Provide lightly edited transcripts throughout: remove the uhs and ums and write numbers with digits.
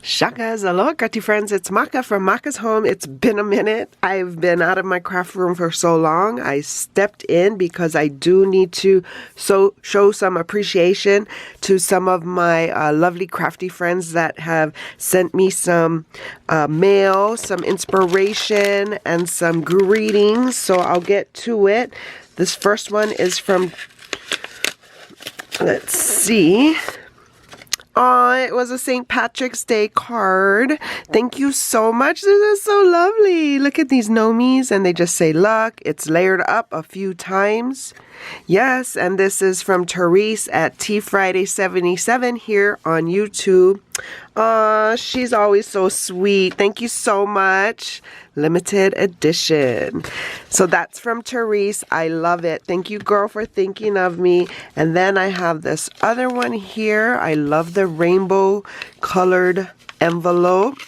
Shakas, aloha crafty friends, it's Maka from Makaz Home. It's been a minute. I've been out of my craft room for so long. I stepped in because I do need to show some appreciation to some of my lovely crafty friends that have sent me some mail, some inspiration, and some greetings. So I'll get to it. This first one is from, let's see. Oh, it was a St. Patrick's Day card. Thank you so much. This is so lovely. Look at these nomies, and they just say luck. It's layered up a few times. Yes, and this is from Therese at Tea Friday 77 here on YouTube. She's always so sweet. Thank you so much. Limited edition. So that's from Therese. I love it. Thank you, girl, for thinking of me. And then I have this other one here. I love the rainbow colored envelope.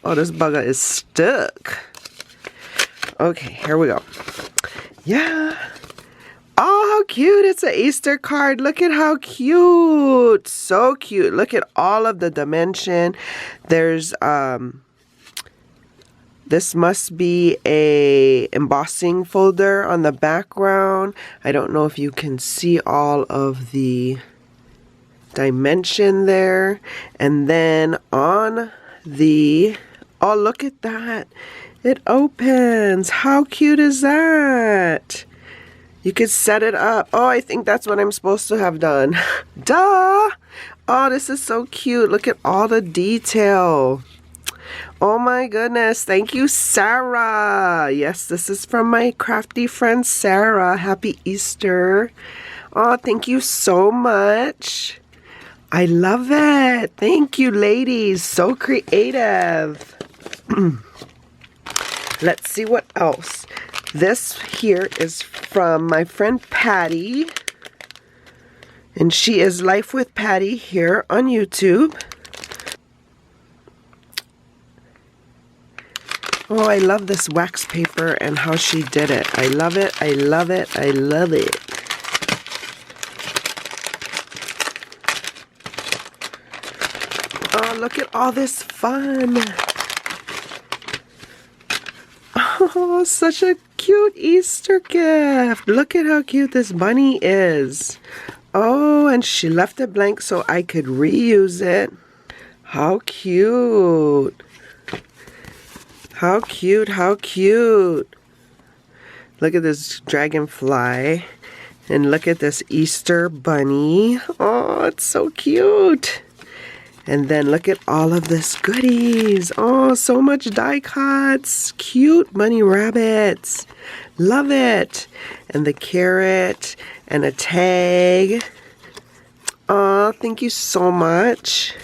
Oh, this bugger is stuck. Okay, here we go. Yeah. Oh, how cute. It's an Easter card. Look at how cute. So cute. Look at all of the dimension. There's, this must be a embossing folder on the background. I don't know if you can see all of the dimension there. And then on the, oh, look at that. It opens. How cute is that? You could set it up. Oh, I think that's what I'm supposed to have done. Duh! Oh, this is so cute. Look at all the detail. Oh my goodness. Thank you, Sarah. Yes, this is from my crafty friend, Sarah. Happy Easter. Oh, thank you so much. I love it. Thank you, ladies. So creative. Let's see what else. This here is from my friend Patty, and she is Life with Patty here on YouTube. Oh, I love this wax paper and how she did it. I love it, I love it, I love it. Oh, look at all this fun. Oh, such a cute Easter gift. Look at how cute this bunny is. Oh, and she left it blank so I could reuse it. How cute. How cute, how cute. Look at this dragonfly. And look at this Easter bunny. Oh, it's so cute. And then look at all of this goodies. Oh, so much die cuts. Cute bunny rabbits. Love it. And the carrot and a tag. Oh, thank you so much.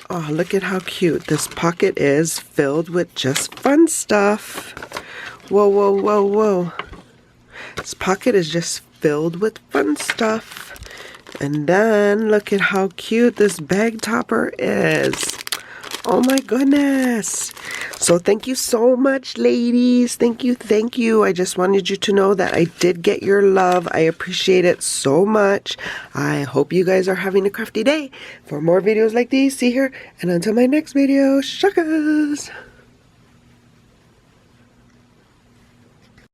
Oh, look at how cute this pocket is, filled with just fun stuff. Whoa, whoa, whoa, whoa. This pocket is just filled with fun stuff. And then look at how cute this bag topper is. Oh my goodness. So thank you so much, ladies. Thank you, thank you. I just wanted you to know that I did get your love. I appreciate it so much. I hope you guys are having a crafty day. For more videos like these, see here. And until my next video, shakas.